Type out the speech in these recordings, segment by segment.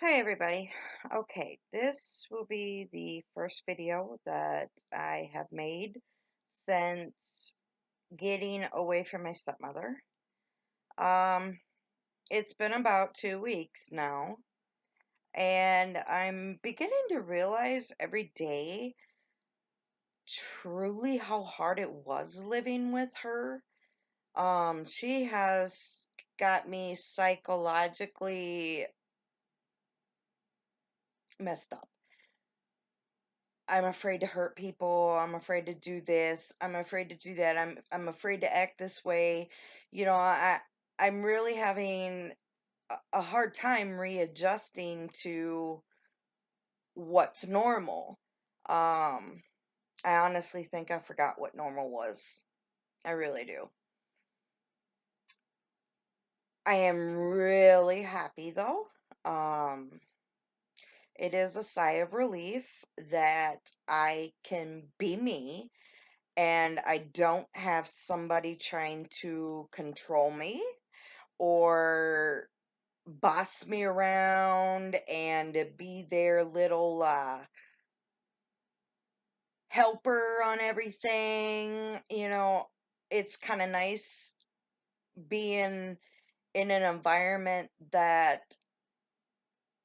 Hi everybody. Okay, this will be the first video that I have made since getting away from my stepmother. Um, it's been about 2 weeks now, and I'm beginning to realize every day truly how hard it was living with her. She has got me psychologically messed up. I'm afraid to hurt people. I'm afraid to do this. I'm afraid to do that. I'm afraid to act this way. You know, I'm really having a hard time readjusting to what's normal. Um, I honestly think I forgot what normal was. I really do. I am really happy though. Um, it is a sigh of relief that I can be me and I don't have somebody trying to control me or boss me around and be their little helper on everything. It's kind of nice being in an environment that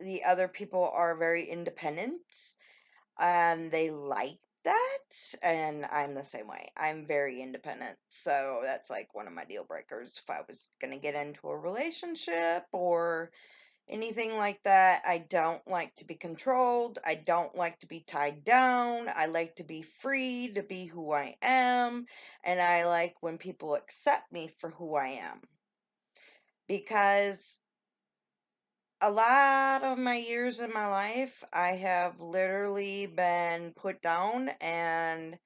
the other people are very independent and they like that, and I'm the same way. I'm very independent, so that's like one of my deal breakers if I was going to get into a relationship or anything like that. I don't like to be controlled. I don't like to be tied down. I like to be free to be who I am, and I like when people accept me for who I am, because a lot of my years in my life, I have literally been put down, and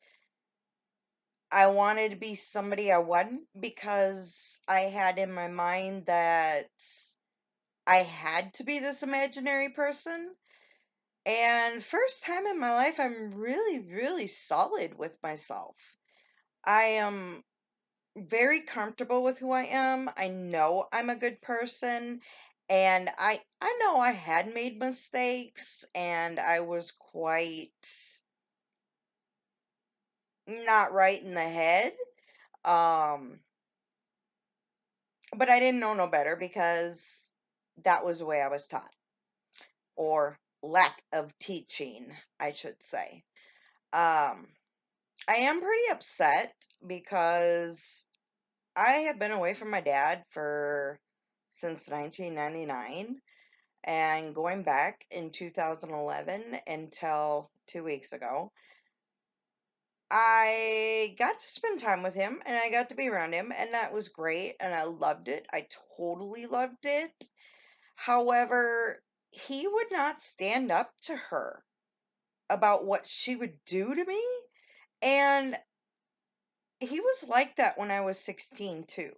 I wanted to be somebody I wasn't because I had in my mind that I had to be this imaginary person. And first time in my life, I'm really, really solid with myself. I am very comfortable with who I am. I know I'm a good person. And I know I had made mistakes and I was quite not right in the head. Um, but I didn't know no better because that was the way I was taught, or lack of teaching, I should say. Um, I am pretty upset because I have been away from my dad for since 1999, and going back in 2011 until 2 weeks ago, I got to spend time with him and I got to be around him, and that was great, and I loved it. I totally loved it. However, he would not stand up to her about what she would do to me. And he was like that when I was 16 too.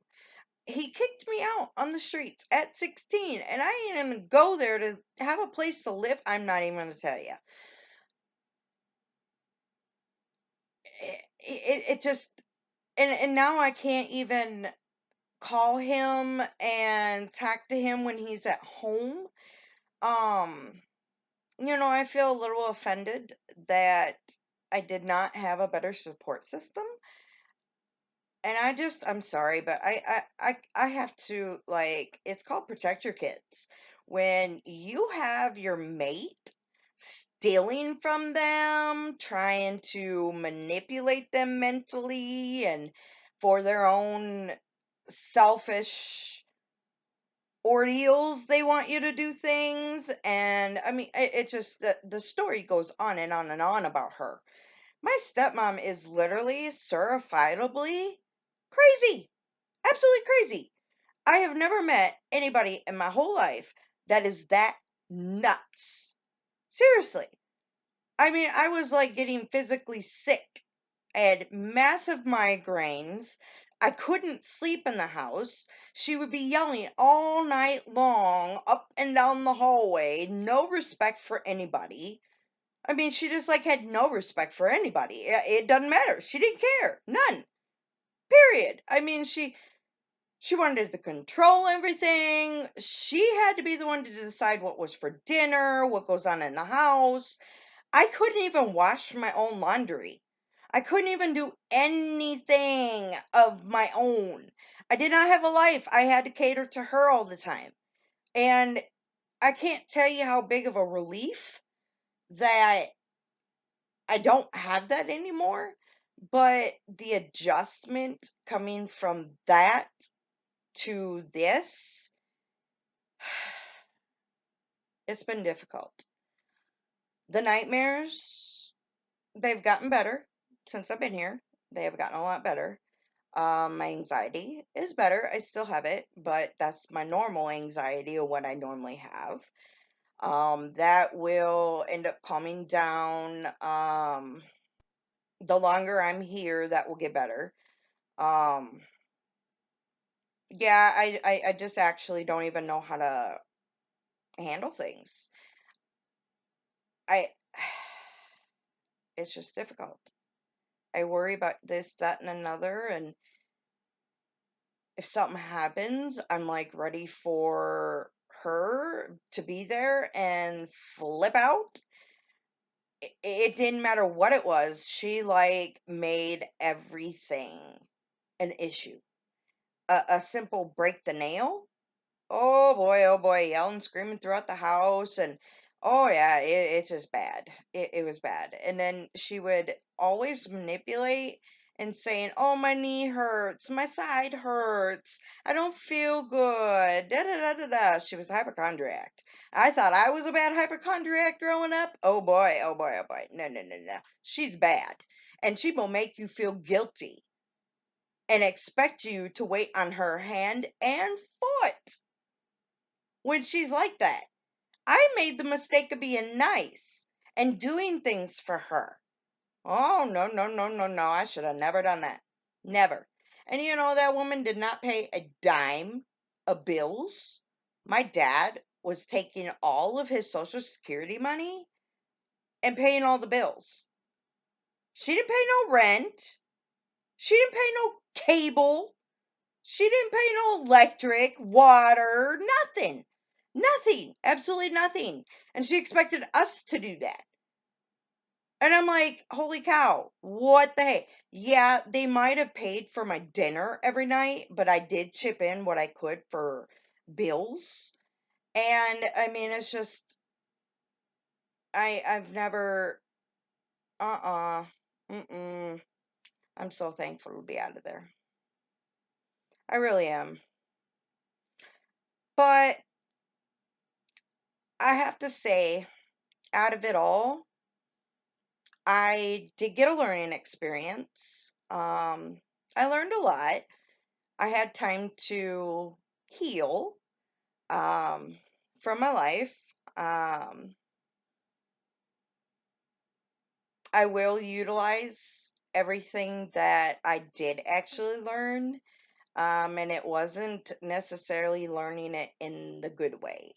He kicked me out on the streets at 16, and I didn't even go there to have a place to live. I'm not even going to tell you. It just, and now I can't even call him and talk to him when he's at home. Um, I feel a little offended that I did not have a better support system. And I'm sorry, but I have to, like, it's called protect your kids. When you have your mate stealing from them, trying to manipulate them mentally and for their own selfish ordeals, they want you to do things. And I mean, it just, the story goes on and on and on about her. My stepmom is literally certifiably crazy. Absolutely crazy. I have never met anybody in my whole life that is that nuts. Seriously. I mean, I was like getting physically sick. I had massive migraines. I couldn't sleep in the house. She would be yelling all night long up and down the hallway. No respect for anybody. I mean, she just like had no respect for anybody. It doesn't matter. She didn't care. None. Period. I mean, she She wanted to control everything. She had to be the one to decide what was for dinner, what goes on in the house. I couldn't even wash my own laundry. I couldn't even do anything of my own. I did not have a life. I had to cater to her all the time. And I can't tell you how big of a relief that I don't have that anymore. But the adjustment coming from that to this, it's been difficult. The nightmares, they've gotten better since I've been here. They have gotten a lot better. My anxiety is better. I still have it, but that's my normal anxiety or what I normally have. That will end up calming down. The longer I'm here, that will get better. Um, yeah, I just actually don't even know how to handle things. I, it's just difficult. I worry about this, that, and another, and if something happens, I'm like ready for her to be there and flip out. It didn't matter what it was. She like made everything an issue. A simple break the nail. Oh boy, yelling, screaming throughout the house, and oh yeah, it's just bad. It was bad. And then she would always manipulate and saying, "Oh, my knee hurts, my side hurts, I don't feel good." Da da da da da. She was a hypochondriac. I thought I was a bad hypochondriac growing up. Oh boy, oh boy, oh boy. No, no, no, no. She's bad, and she will make you feel guilty and expect you to wait on her hand and foot when she's like that. I made the mistake of being nice and doing things for her. Oh, no, no, no, no, no. I should have never done that. Never. And you know, that woman did not pay a dime of bills. My dad was taking all of his Social Security money and paying all the bills. She didn't pay no rent. She didn't pay no cable. She didn't pay no electric, water, nothing. Nothing. Absolutely nothing. And she expected us to do that. And I'm like, holy cow, what the heck? Yeah, they might have paid for my dinner every night, but I did chip in what I could for bills. And I mean, it's just, I've never, mm-mm. I'm so thankful to be out of there. I really am. But I have to say, out of it all, I did get a learning experience. I learned a lot. I had time to heal um, from my life. Um, I will utilize everything that I did actually learn, and it wasn't necessarily learning it in the good way.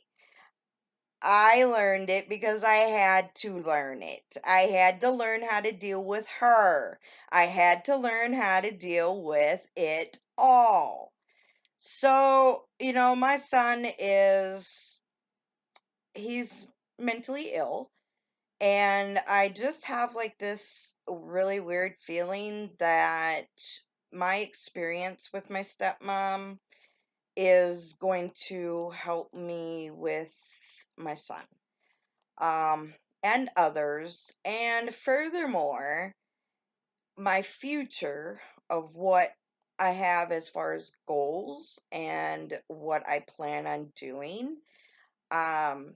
I learned it because I had to learn it. I had to learn how to deal with her. I had to learn how to deal with it all. So, my son he's mentally ill, and I just have like this really weird feeling that my experience with my stepmom is going to help me with my son. um, and others. And furthermore, my future of what I have as far as goals and what I plan on doing. Um,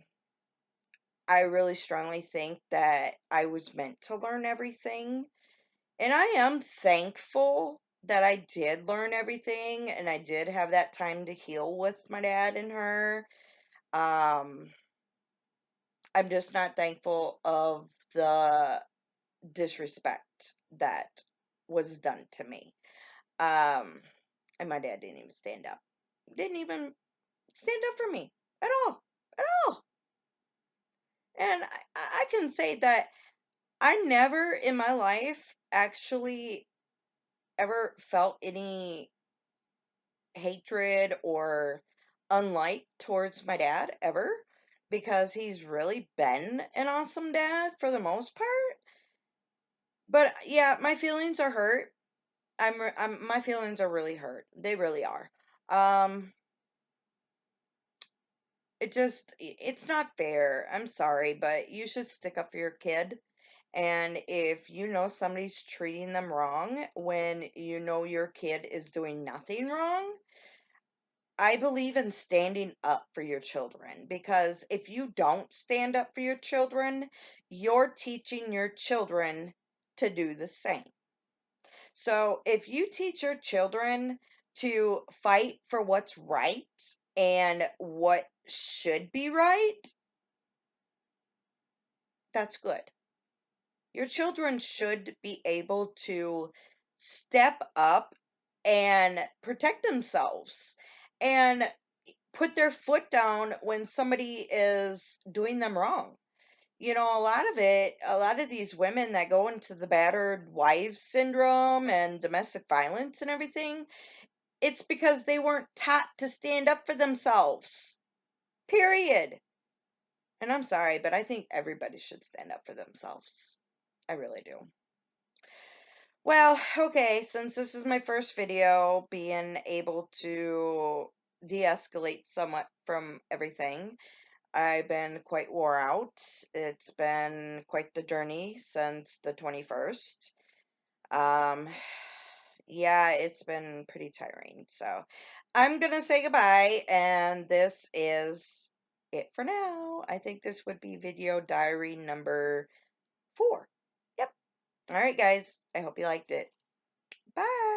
I really strongly think that I was meant to learn everything. And I am thankful that I did learn everything and I did have that time to heal with my dad and her. Um, I'm just not thankful of the disrespect that was done to me. Um, and my dad didn't even stand up. Didn't even stand up for me at all. At all. And I can say that I never in my life actually ever felt any hatred or unlike towards my dad ever, because he's really been an awesome dad for the most part. But yeah, my feelings are hurt. My feelings are really hurt. They really are. Um, it's not fair. I'm sorry, but you should stick up for your kid. And if you know somebody's treating them wrong when you know your kid is doing nothing wrong, I believe in standing up for your children, because if you don't stand up for your children, you're teaching your children to do the same. So if you teach your children to fight for what's right and what should be right, that's good. Your children should be able to step up and protect themselves and put their foot down when somebody is doing them wrong. You know, a lot of these women that go into the battered wives syndrome and domestic violence and everything, it's because they weren't taught to stand up for themselves. Period. And I'm sorry, but I think everybody should stand up for themselves. I really do. Well, okay, since this is my first video, being able to de-escalate somewhat from everything, I've been quite wore out. It's been quite the journey since the 21st. Um, yeah, it's been pretty tiring. So I'm gonna say goodbye, and this is it for now. I think this would be video diary number 4. Yep. All right, guys. I hope you liked it. Bye.